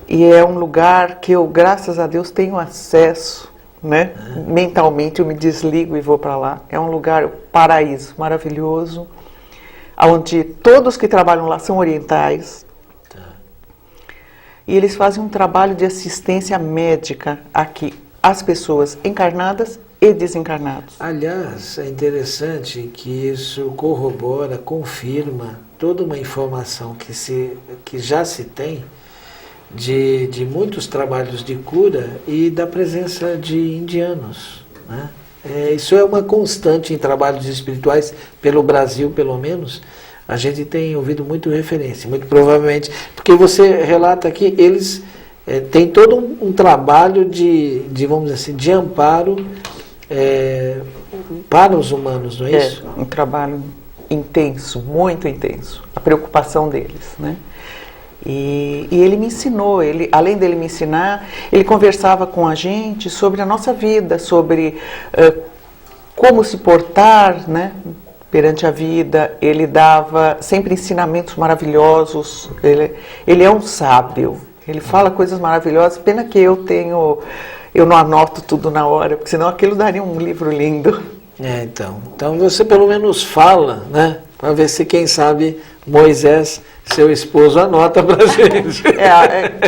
E é um lugar que eu, graças a Deus, tenho acesso, né? Mentalmente eu me desligo e vou para lá. É um lugar, paraíso, maravilhoso, onde todos que trabalham lá são orientais. E eles fazem um trabalho de assistência médica aqui, às pessoas encarnadas e desencarnadas. Aliás, é interessante que isso corrobora, confirma toda uma informação que já se tem de muitos trabalhos de cura e da presença de indianos, né? Isso é uma constante em trabalhos espirituais, pelo Brasil pelo menos. A gente tem ouvido muito referência, muito provavelmente, porque você relata que eles têm todo um trabalho de, vamos dizer assim, de amparo para os humanos, não é isso? Um trabalho intenso, muito intenso, a preocupação deles, né? E ele me ensinou, além dele me ensinar, ele conversava com a gente sobre a nossa vida, sobre como se portar, né, perante a vida. Ele dava sempre ensinamentos maravilhosos, ele é um sábio, ele fala coisas maravilhosas, pena que eu não anoto tudo na hora, porque senão aquilo daria um livro lindo. Então você pelo menos fala, né, para ver se quem sabe Moisés, seu esposo, anota pra gente.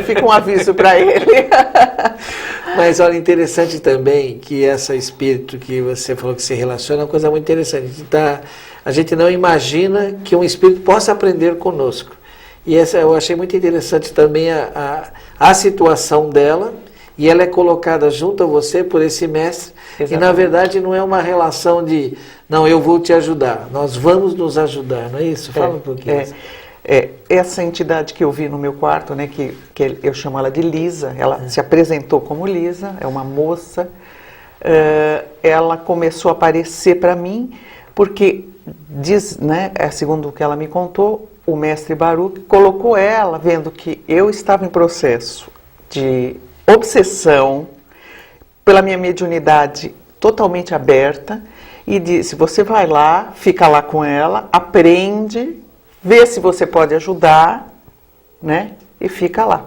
Fica um aviso para ele. Mas olha, interessante também que esse espírito que você falou que se relaciona é uma coisa muito interessante. A gente não imagina que um espírito possa aprender conosco. E eu achei muito interessante também a situação dela, e ela é colocada junto a você por esse mestre. Exatamente. E na verdade não é uma relação de, não, eu vou te ajudar, nós vamos nos ajudar, não é isso? Fala um pouquinho. Essa entidade que eu vi no meu quarto, né, que eu chamo ela de Lisa, ela se apresentou como Lisa, é uma moça, ela começou a aparecer para mim, porque diz, né, segundo o que ela me contou, o mestre Baruch colocou ela, vendo que eu estava em processo de obsessão pela minha mediunidade totalmente aberta, e disse, você vai lá, fica lá com ela, aprende, vê se você pode ajudar, né, e fica lá.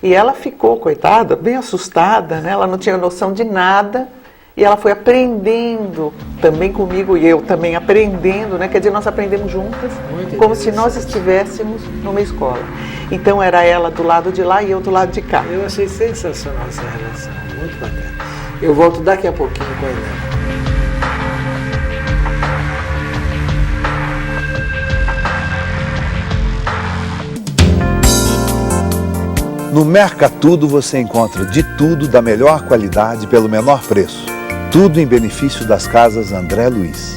E ela ficou, coitada, bem assustada, né, ela não tinha noção de nada, e ela foi aprendendo também comigo, e eu também aprendendo, né, quer dizer, nós aprendemos juntas, como se nós estivéssemos numa escola. Então era ela do lado de lá e eu do lado de cá. Eu achei sensacional essa relação, muito bacana. Eu volto daqui a pouquinho com a Helena. No Mercatudo você encontra de tudo da melhor qualidade pelo menor preço. Tudo em benefício das casas André Luiz.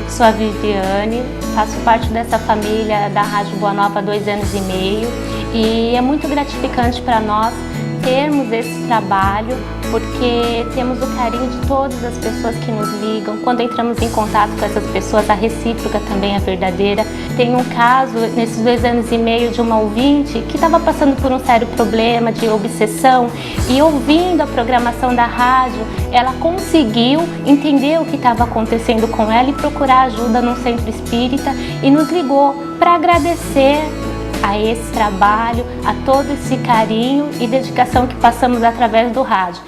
Sou a Viviane, faço parte dessa família da Rádio Boa Nova há 2 anos e meio e é muito gratificante para nós termos esse trabalho, porque temos o carinho de todas as pessoas que nos ligam. Quando entramos em contato com essas pessoas, a recíproca também é verdadeira. Tem um caso, nesses 2 anos e meio, de uma ouvinte que estava passando por um sério problema de obsessão e, ouvindo a programação da rádio, ela conseguiu entender o que estava acontecendo com ela e procurar ajuda num centro espírita e nos ligou para agradecer a esse trabalho, a todo esse carinho e dedicação que passamos através do rádio.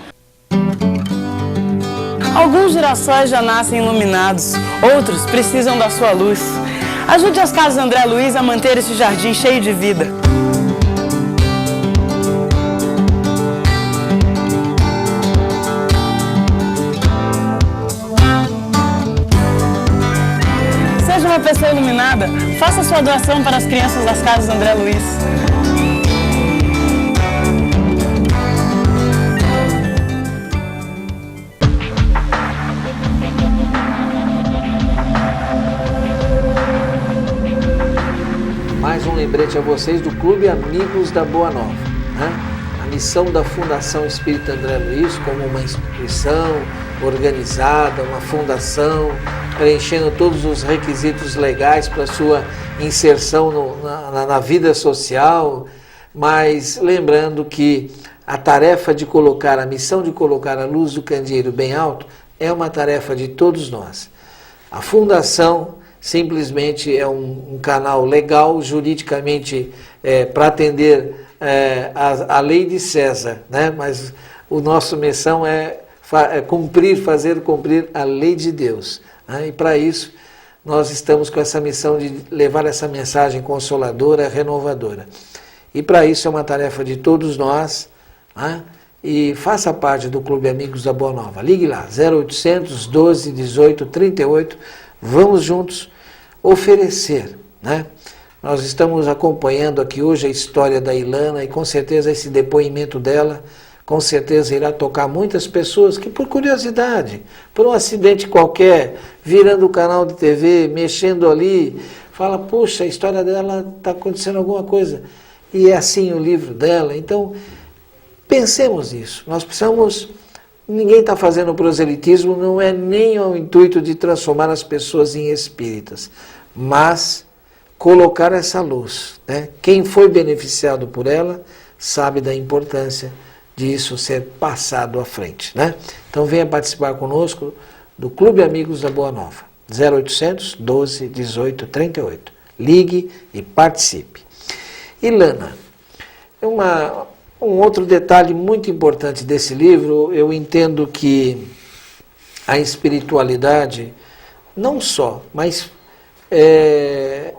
Alguns girassóis já nascem iluminados, outros precisam da sua luz. Ajude as casas André Luiz a manter esse jardim cheio de vida. Seja uma pessoa iluminada, faça sua doação para as crianças das casas André Luiz. Mais um lembrete a vocês do Clube Amigos da Boa Nova, né? A missão da Fundação Espírita André Luiz como uma instituição organizada, uma fundação, preenchendo todos os requisitos legais para sua inserção na vida social, mas lembrando que a tarefa de colocar, a missão de colocar a luz do candeeiro bem alto é uma tarefa de todos nós. A fundação simplesmente é um canal legal, juridicamente, para atender a lei de César, né? Mas a nossa missão é fazer cumprir a lei de Deus, né? E para isso nós estamos com essa missão de levar essa mensagem consoladora, renovadora. E para isso é uma tarefa de todos nós, né? E faça parte do Clube Amigos da Boa Nova. Ligue lá, 0800 12 18 38. Vamos juntos oferecer, né? Nós estamos acompanhando aqui hoje a história da Ilana e com certeza esse depoimento dela com certeza irá tocar muitas pessoas que, por curiosidade, por um acidente qualquer, virando o canal de TV, mexendo ali, fala, puxa, a história dela está acontecendo alguma coisa. E é assim o livro dela. Então, pensemos nisso. Nós precisamos... Ninguém está fazendo proselitismo, não é nem o intuito de transformar as pessoas em espíritas, mas colocar essa luz, né? Quem foi beneficiado por ela sabe da importância disso ser passado à frente, né? Então venha participar conosco do Clube Amigos da Boa Nova, 0800 12 18 38. Ligue e participe. Ilana, um outro detalhe muito importante desse livro, eu entendo que a espiritualidade, não só, mas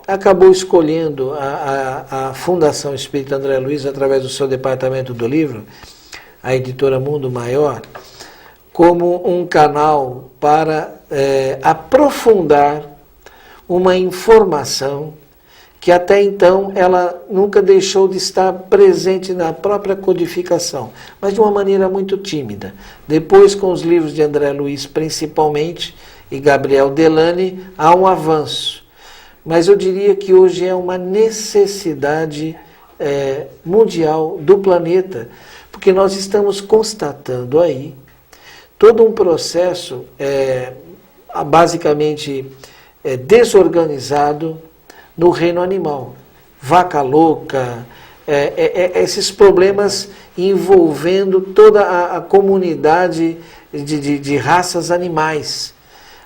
acabou escolhendo a Fundação Espírita André Luiz, através do seu departamento do livro, a editora Mundo Maior, como um canal para aprofundar uma informação que até então ela nunca deixou de estar presente na própria codificação, mas de uma maneira muito tímida. Depois, com os livros de André Luiz, principalmente, e Gabriel Delany, há um avanço. Mas eu diria que hoje é uma necessidade mundial do planeta, porque nós estamos constatando aí todo um processo basicamente desorganizado no reino animal. Vaca louca, esses problemas envolvendo toda a comunidade de raças animais.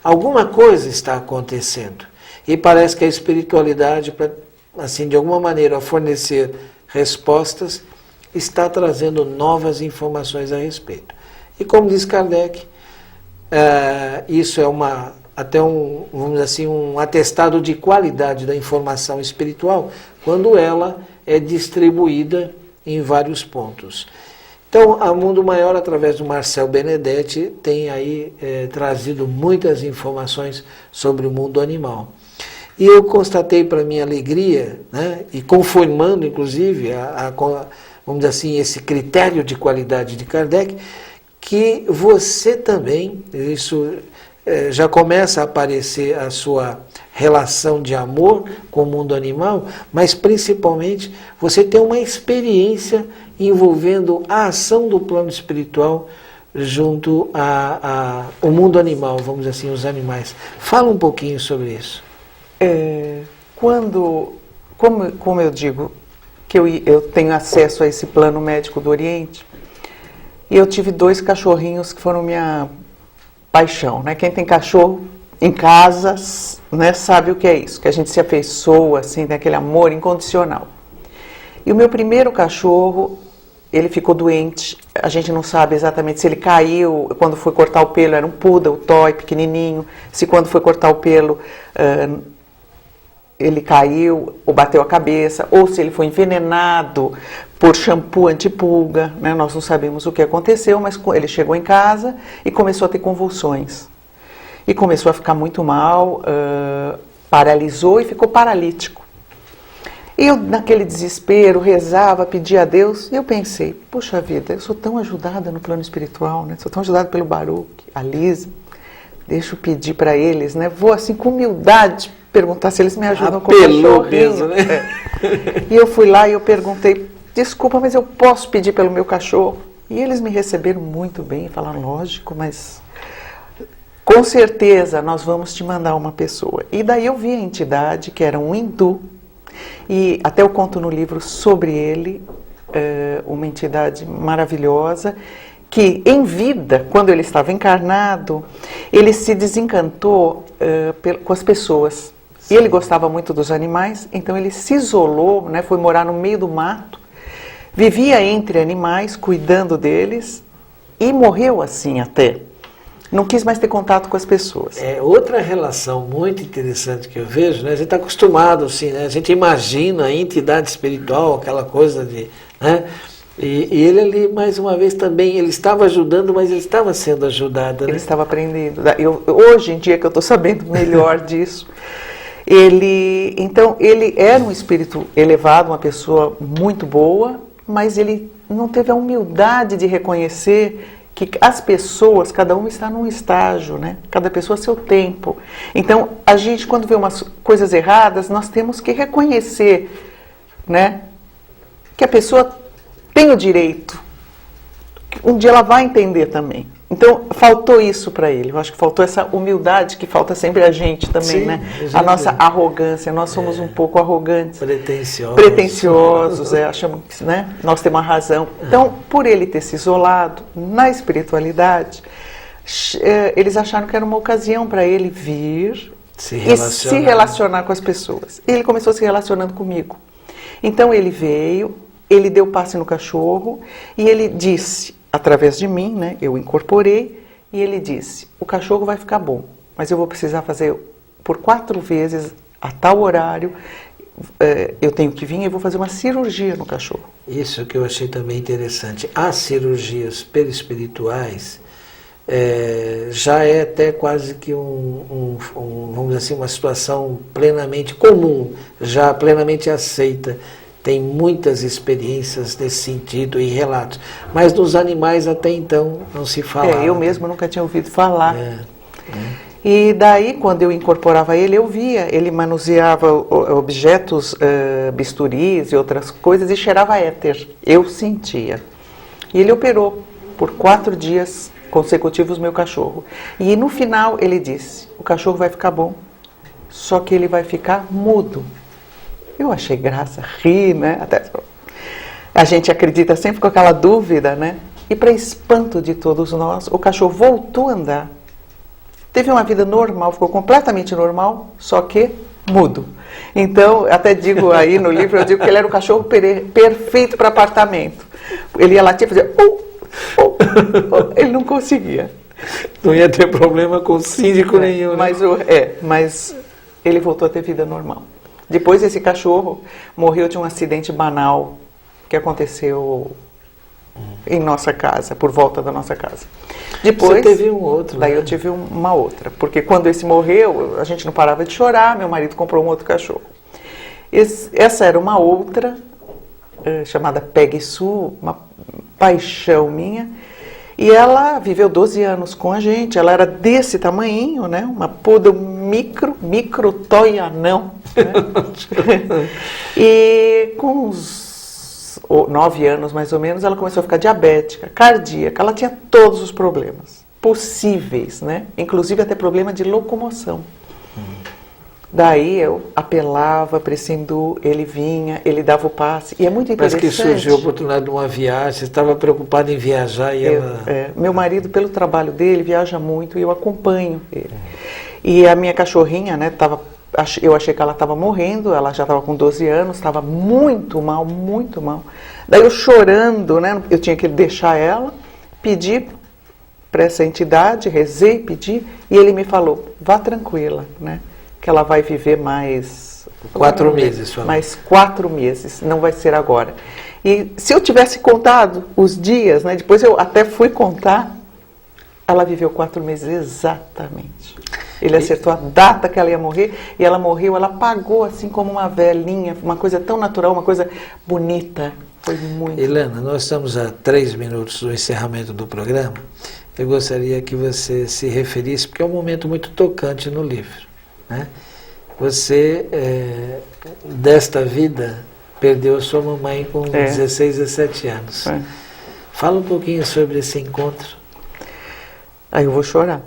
Alguma coisa está acontecendo. E parece que a espiritualidade, para, assim, de alguma maneira, fornecer respostas, está trazendo novas informações a respeito. E como diz Kardec, isso é até vamos dizer assim, um atestado de qualidade da informação espiritual, quando ela é distribuída em vários pontos. Então, a Mundo Maior, através do Marcel Benedetti, tem aí trazido muitas informações sobre o mundo animal. E eu constatei, para minha alegria, né, e conformando, inclusive, vamos dizer assim, esse critério de qualidade de Kardec, que você também, isso já começa a aparecer a sua relação de amor com o mundo animal, mas principalmente você tem uma experiência envolvendo a ação do plano espiritual junto ao mundo animal, vamos dizer assim, os animais. Fala um pouquinho sobre isso. Como eu digo, que eu tenho acesso a esse plano médico do Oriente, e eu tive 2 cachorrinhos que foram minha paixão, né? Quem tem cachorro em casa, né, sabe o que é isso, que a gente se afeiçoa, assim, tem aquele amor incondicional. E o meu primeiro cachorro, ele ficou doente, a gente não sabe exatamente se ele caiu, quando foi cortar o pelo, era um poodle, toy, pequenininho, se quando foi cortar o pelo, ele caiu ou bateu a cabeça, ou se ele foi envenenado por shampoo antipulga, né? Nós não sabemos o que aconteceu, mas ele chegou em casa e começou a ter convulsões. E começou a ficar muito mal, paralisou e ficou paralítico. E eu, naquele desespero, rezava, pedia a Deus, e eu pensei, puxa vida, eu sou tão ajudada no plano espiritual, né? Sou tão ajudada pelo Baruch, a Lisa, deixa eu pedir para eles, né? Vou assim com humildade perguntar se eles me ajudam com o cachorrinho. Mesmo, né? E eu fui lá e eu perguntei, desculpa, mas eu posso pedir pelo meu cachorro? E eles me receberam muito bem, falaram, lógico, mas com certeza nós vamos te mandar uma pessoa. E daí eu vi a entidade, que era um hindu, e até eu conto no livro sobre ele, uma entidade maravilhosa, que em vida, quando ele estava encarnado, ele se desencantou com as pessoas. Sim. E ele gostava muito dos animais, então ele se isolou, né, foi morar no meio do mato, vivia entre animais, cuidando deles, e morreu assim até. Não quis mais ter contato com as pessoas. Outra relação muito interessante que eu vejo, né, a gente está acostumado, assim, né, a gente imagina a entidade espiritual, aquela coisa de... Né, e ele ali, mais uma vez, também, ele estava ajudando, mas ele estava sendo ajudado. Né? Ele estava aprendendo. Hoje em dia que eu estou sabendo melhor disso, ele era um espírito elevado, uma pessoa muito boa, mas ele não teve a humildade de reconhecer que as pessoas, cada uma está num estágio, né? Cada pessoa a seu tempo. Então, a gente, quando vê umas coisas erradas, nós temos que reconhecer, né? Que a pessoa tem o direito. Um dia ela vai entender também. Então, faltou isso para ele. Eu acho que faltou essa humildade que falta sempre a gente também, sim, né? A nossa arrogância. Nós somos um pouco arrogantes. Pretensiosos, achamos que, né? Nós temos uma razão. Então, por ele ter se isolado na espiritualidade, eles acharam que era uma ocasião para ele vir e se relacionar com as pessoas. E ele começou se relacionando comigo. Então, ele veio, ele deu passe no cachorro e ele disse, através de mim, né, eu incorporei, e ele disse, o cachorro vai ficar bom, mas eu vou precisar fazer por 4 vezes a tal horário, eu tenho que vir e vou fazer uma cirurgia no cachorro. Isso que eu achei também interessante. As cirurgias perispirituais já é até quase que vamos dizer assim, uma situação plenamente comum, já plenamente aceita. Tem muitas experiências nesse sentido e relatos. Mas dos animais até então não se falava. Eu mesmo nunca tinha ouvido falar. E daí, quando eu incorporava ele, eu via. Ele manuseava objetos, bisturis e outras coisas e cheirava éter. Eu sentia. E ele operou por 4 dias consecutivos meu cachorro. E no final ele disse, o cachorro vai ficar bom, só que ele vai ficar mudo. Eu achei graça, ri, né? Até a gente acredita sempre com aquela dúvida, né? E para espanto de todos nós, o cachorro voltou a andar. Teve uma vida normal, ficou completamente normal, só que mudo. Então, até digo aí no livro, eu digo que ele era um cachorro perfeito para apartamento. Ele ia latir e fazia... ele não conseguia. Não ia ter problema com síndico nenhum. Mas ele voltou a ter vida normal. Depois esse cachorro morreu de um acidente banal que aconteceu em nossa casa, por volta da nossa casa. Depois, você teve um outro, daí né? eu tive uma outra, porque quando esse morreu, a gente não parava de chorar, meu marido comprou um outro cachorro. Essa era uma outra, chamada Peggy Sue, uma paixão minha, e ela viveu 12 anos com a gente, ela era desse tamanhinho, né? Uma poodle micro toy anão. Né? E com uns 9 anos mais ou menos, ela começou a ficar diabética, cardíaca, ela tinha todos os problemas possíveis, né? Inclusive até problema de locomoção. Daí eu apelava para esse hindu, ele vinha, ele dava o passe, e é muito interessante. Parece que surgiu a oportunidade de uma viagem, você estava preocupado em viajar e meu marido, pelo trabalho dele, viaja muito e eu acompanho ele. E a minha cachorrinha, né, eu achei que ela estava morrendo, ela já estava com 12 anos, estava muito mal, muito mal. Daí eu chorando, né, eu tinha que deixar ela, pedi para essa entidade, rezei, pedi, e ele me falou, vá tranquila, né? Que ela vai viver mais 4 meses. Mais 4 meses, não vai ser agora. E se eu tivesse contado os dias, né, depois eu até fui contar, ela viveu 4 meses exatamente. Ele acertou a data que ela ia morrer e ela morreu, ela pagou assim como uma velhinha, uma coisa tão natural, uma coisa bonita. Foi muito. Helena, nós estamos a 3 minutos do encerramento do programa. Eu gostaria que você se referisse, porque é um momento muito tocante no livro. Né? Você, desta vida, perdeu sua mamãe com 16, 17 anos. Fala um pouquinho sobre esse encontro. Aí eu vou chorar.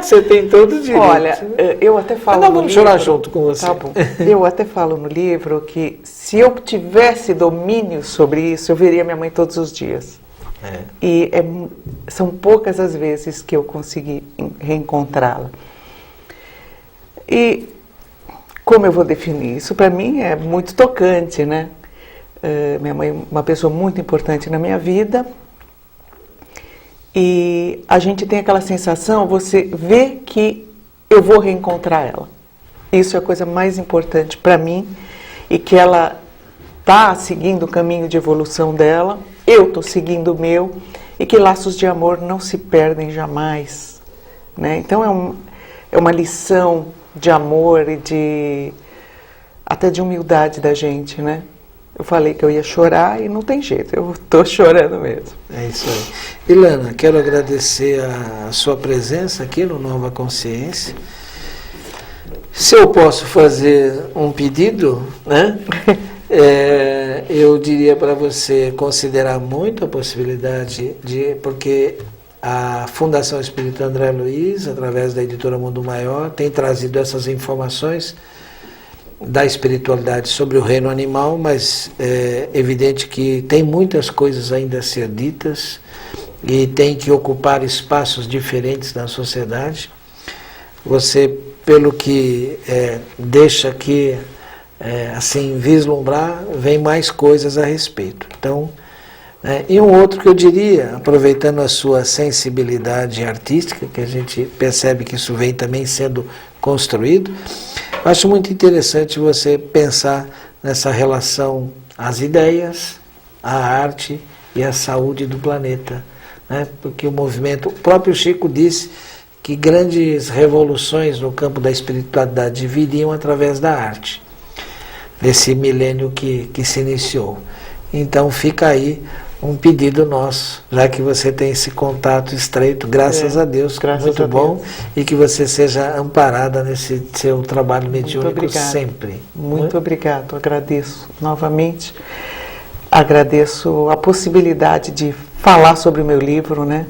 Você tem todo o direito. Olha, eu até falo no livro... vamos chorar junto com você. Tá bom. Eu até falo no livro que se eu tivesse domínio sobre isso, eu veria minha mãe todos os dias. E são poucas as vezes que eu consegui reencontrá-la. E como eu vou definir isso? Para mim é muito tocante, né? Minha mãe é uma pessoa muito importante na minha vida. E a gente tem aquela sensação, você vê que eu vou reencontrar ela. Isso é a coisa mais importante para mim. E que ela está seguindo o caminho de evolução dela. Eu estou seguindo o meu. E que laços de amor não se perdem jamais. Né? Então é uma lição de amor e até de humildade da gente, né? Eu falei que eu ia chorar e não tem jeito, eu estou chorando mesmo. É isso aí. Ilana, quero agradecer a sua presença aqui no Nova Consciência. Se eu posso fazer um pedido, né? Eu diria para você considerar muito a possibilidade porque a Fundação Espírita André Luiz, através da editora Mundo Maior, tem trazido essas informações da espiritualidade sobre o reino animal, mas é evidente que tem muitas coisas ainda a ser ditas e tem que ocupar espaços diferentes na sociedade. Você, pelo que deixa aqui assim vislumbrar, vem mais coisas a respeito. Então, e um outro que eu diria, aproveitando a sua sensibilidade artística, que a gente percebe que isso vem também sendo construído, acho muito interessante você pensar nessa relação às ideias, à arte e à saúde do planeta, né? Porque o movimento, o próprio Chico disse que grandes revoluções no campo da espiritualidade viriam através da arte, nesse milênio que se iniciou. Então fica aí um pedido nosso, já que você tem esse contato estreito, graças a Deus, muito bom, e que você seja amparada nesse seu trabalho mediúnico sempre. Muito obrigado, agradeço novamente, agradeço a possibilidade de falar sobre o meu livro, né?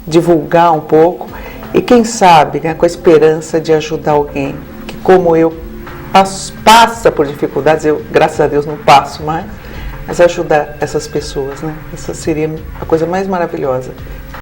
Divulgar um pouco e quem sabe, né, com a esperança de ajudar alguém que como eu passa por dificuldades, eu graças a Deus não passo mais, mas ajudar essas pessoas, né? Essa seria a coisa mais maravilhosa